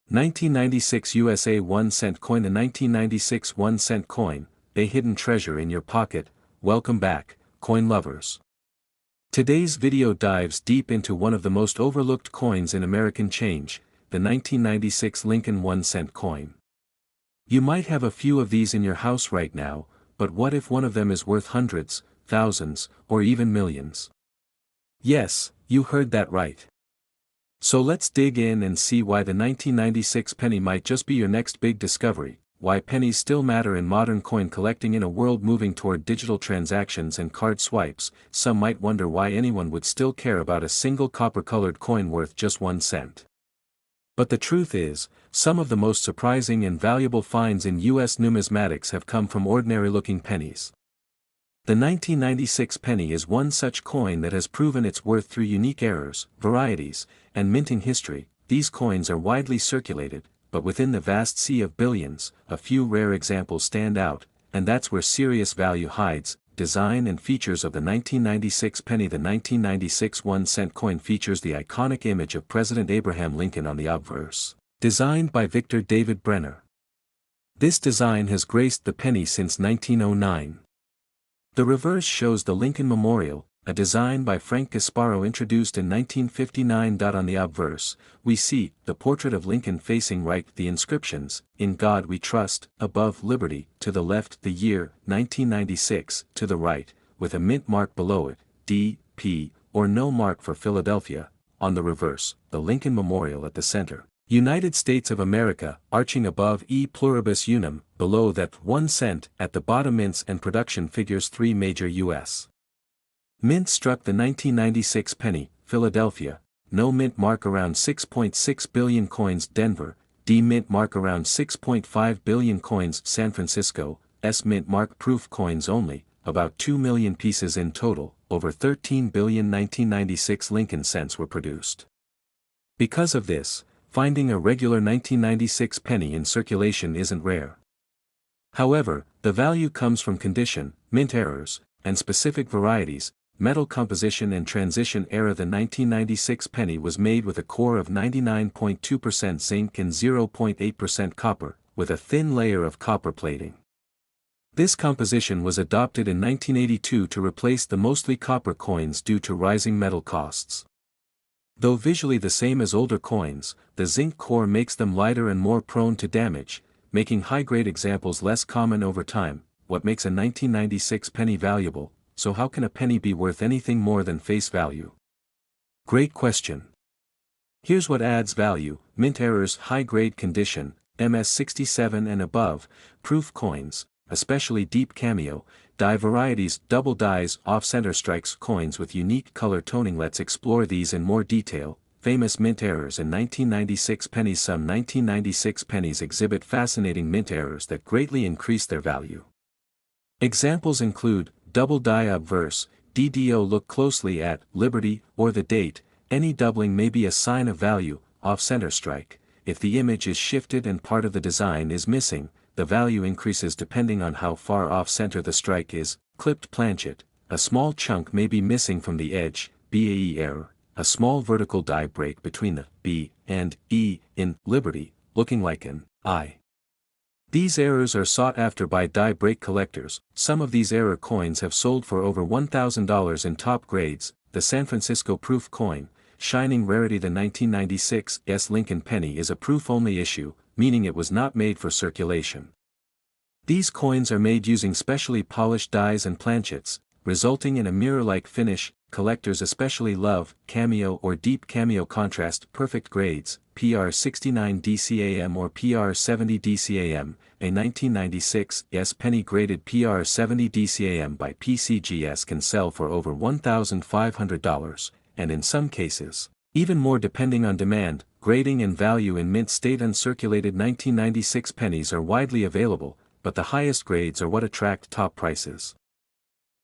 1996 USA 1 cent coin. The 1996 1 cent coin, a hidden treasure in your pocket. Welcome back, coin lovers. Today's video dives deep into one of the most overlooked coins in American change, the 1996 Lincoln 1 cent coin. You might have a few of these in your house right now, but what if one of them is worth hundreds, thousands, or even millions? Yes, you heard that right. So let's dig in and see why the 1996 penny might just be your next big discovery, why pennies still matter in modern coin collecting in a world moving toward digital transactions and card swipes. Some might wonder why anyone would still care about a single copper-colored coin worth just 1 cent. But the truth is, some of the most surprising and valuable finds in U.S. numismatics have come from ordinary-looking pennies. The 1996 penny is one such coin that has proven its worth through unique errors, varieties, and minting history. These coins are widely circulated, but within the vast sea of billions, a few rare examples stand out, and that's where serious value hides. Design and features of the 1996 penny. The 1996 1 cent coin features the iconic image of President Abraham Lincoln on the obverse, designed by Victor David Brenner. This design has graced the penny since 1909. The reverse shows the Lincoln Memorial, a design by Frank Gasparo introduced in 1959. On the obverse, we see the portrait of Lincoln facing right, the inscriptions, "In God We Trust," above "Liberty," to the left, the year, 1996, to the right, with a mint mark below it, D.P., or no mark for Philadelphia. On the reverse, the Lincoln Memorial at the center, United States of America, arching above E pluribus unum, below that 1 cent. At the bottom, mints and production figures. 3 major U.S. mints struck the 1996 penny. Philadelphia, no mint mark around 6.6 billion coins. Denver, D mint mark around 6.5 billion coins. San Francisco, S mint mark proof coins only, about 2 million pieces in total, over 13 billion 1996 Lincoln cents were produced. Because of this, finding a regular 1996 penny in circulation isn't rare. However, the value comes from condition, mint errors, and specific varieties, metal composition and transition era. The 1996 penny was made with a core of 99.2% zinc and 0.8% copper, with a thin layer of copper plating. This composition was adopted in 1982 to replace the mostly copper coins due to rising metal costs. Though visually the same as older coins, the zinc core makes them lighter and more prone to damage, making high-grade examples less common over time. What makes a 1996 penny valuable? So how can a penny be worth anything more than face value? Great question. Here's what adds value: mint errors, high-grade condition, MS67 and above, proof coins, especially deep cameo, die varieties, double dies, off-center strikes, coins with unique color toning. Let's explore these in more detail. Famous mint errors in 1996 pennies. Some 1996 pennies exhibit fascinating mint errors that greatly increase their value. Examples include double die obverse, DDO. Look closely at Liberty or the date. Any doubling may be a sign of value. Off-center strike, if the image is shifted and part of the design is missing, the value increases depending on how far off-center the strike is. Clipped planchet, a small chunk may be missing from the edge. BAE error, a small vertical die break between the B and E in Liberty, looking like an I. These errors are sought after by die break collectors. Some of these error coins have sold for over $1,000 in top grades. The San Francisco proof coin, shining rarity. The 1996 S Lincoln penny is a proof-only issue, meaning it was not made for circulation. These coins are made using specially polished dies and planchets, resulting in a mirror-like finish. Collectors especially love cameo or deep cameo contrast. Perfect grades, PR69 DCAM or PR70 DCAM, a 1996 S penny graded PR70 DCAM by PCGS can sell for over $1,500, and in some cases, even more depending on demand. Grading and value in mint state. Uncirculated 1996 pennies are widely available, but the highest grades are what attract top prices.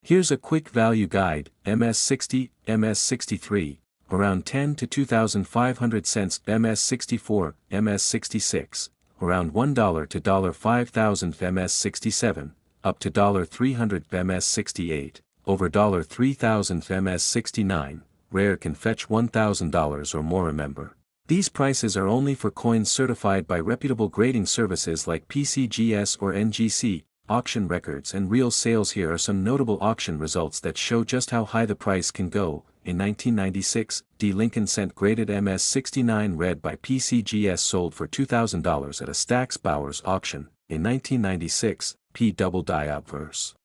Here's a quick value guide: MS60, MS63, around 10 to 2,500 cents; MS64, MS66, around $1 to $5,000; MS67, up to $300; MS68, over $3,000; MS69, rare can fetch $1,000 or more. Remember, These prices are only for coins certified by reputable grading services like PCGS or NGC. Auction records and real sales. Here are some notable auction results that show just how high the price can go. In 1996, D. Lincoln Cent graded MS69 red by PCGS sold for $2,000 at a Stack's Bowers auction. In 1996, P. Double Die Obverse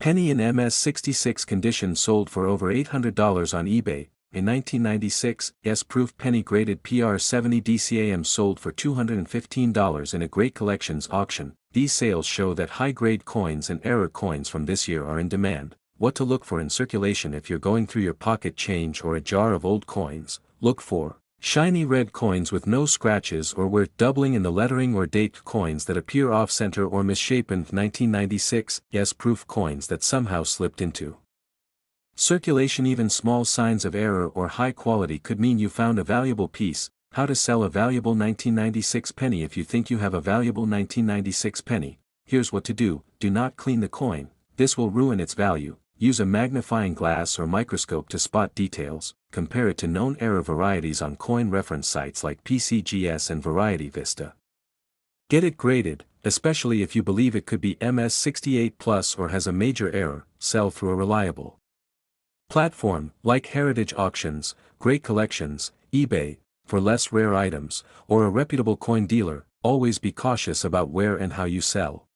Penny in MS66 condition sold for over $800 on eBay. In 1996, S-Proof Penny graded PR70 DCAM sold for $215 in a Great Collections auction. These sales show that high-grade coins and error coins from this year are in demand. What to look for in circulation. If you're going through your pocket change or a jar of old coins, look for shiny red coins with no scratches or worth doubling in the lettering, or date coins that appear off-center or misshapen. 1996, S-Proof coins that somehow slipped into circulation. Even small signs of error or high quality could mean you found a valuable piece. How to sell a valuable 1996 penny. If you think you have a valuable 1996 penny, here's what to do. Do not clean the coin. This will ruin its value. Use a magnifying glass or microscope to spot details. Compare it to known error varieties on coin reference sites like PCGS and Variety Vista. Get it graded, especially if you believe it could be MS68 plus or has a major error. Sell through a reliable platform like Heritage Auctions, Great Collections, eBay, for less rare items, or a reputable coin dealer. Always be cautious about where and how you sell.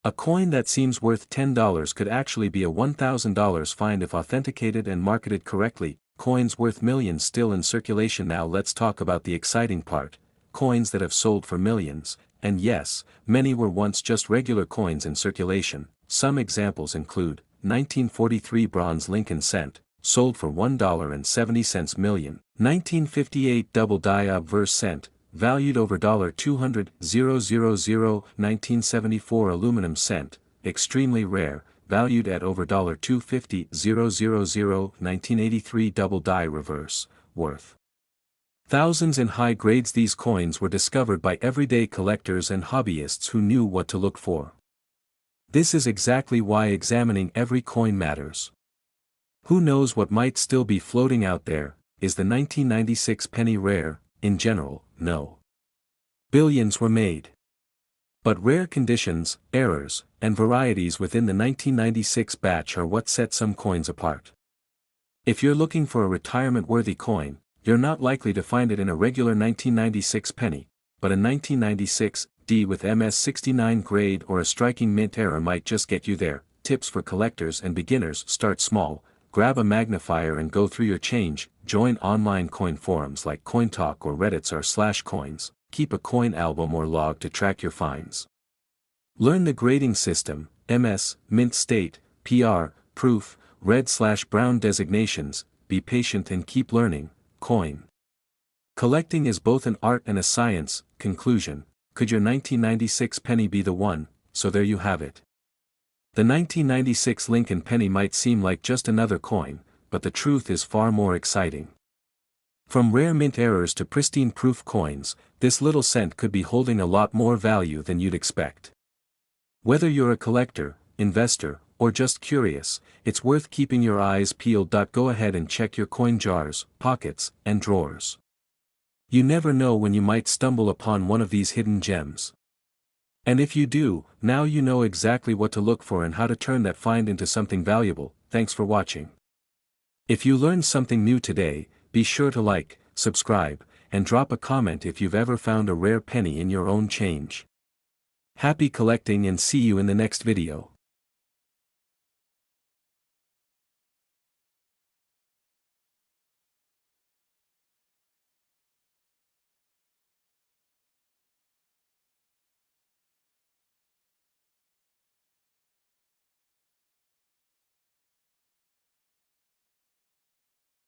A coin that seems worth $10 could actually be a $1,000 find if authenticated and marketed correctly. Coins worth millions still in circulation. Now let's talk about the exciting part, coins that have sold for millions. And yes, many were once just regular coins in circulation. Some examples include 1943 bronze Lincoln Cent, sold for $1.70 million. 1958 double die obverse cent, valued over $200,000. 1974 aluminum cent, extremely rare, valued at over $250,000. 1983 double die reverse, worth thousands in high grades. These coins were discovered by everyday collectors and hobbyists who knew what to look for. This is exactly why examining every coin matters. Who knows what might still be floating out there? Is the 1996 penny rare? In general, no. Billions were made. But rare conditions, errors, and varieties within the 1996 batch are what set some coins apart. If you're looking for a retirement-worthy coin, you're not likely to find it in a regular 1996 penny, but a 1996 D with MS69 grade or a striking mint error might just get you there. Tips for collectors and beginners: start small, grab a magnifier and go through your change. Join online coin forums like CoinTalk or Reddit's r/coins. Keep a coin album or log to track your finds. Learn the grading system, MS, mint state, PR, proof, red/brown designations. Be patient and keep learning. Coin collecting is both an art and a science. Conclusion: could your 1996 penny be the one? So there you have it. The 1996 Lincoln penny might seem like just another coin, but the truth is far more exciting. From rare mint errors to pristine proof coins, this little cent could be holding a lot more value than you'd expect. Whether you're a collector, investor, or just curious, it's worth keeping your eyes peeled. Go ahead and check your coin jars, pockets, and drawers. You never know when you might stumble upon one of these hidden gems. And if you do, now you know exactly what to look for and how to turn that find into something valuable. Thanks for watching. If you learned something new today, be sure to like, subscribe, and drop a comment if you've ever found a rare penny in your own change. Happy collecting and see you in the next video.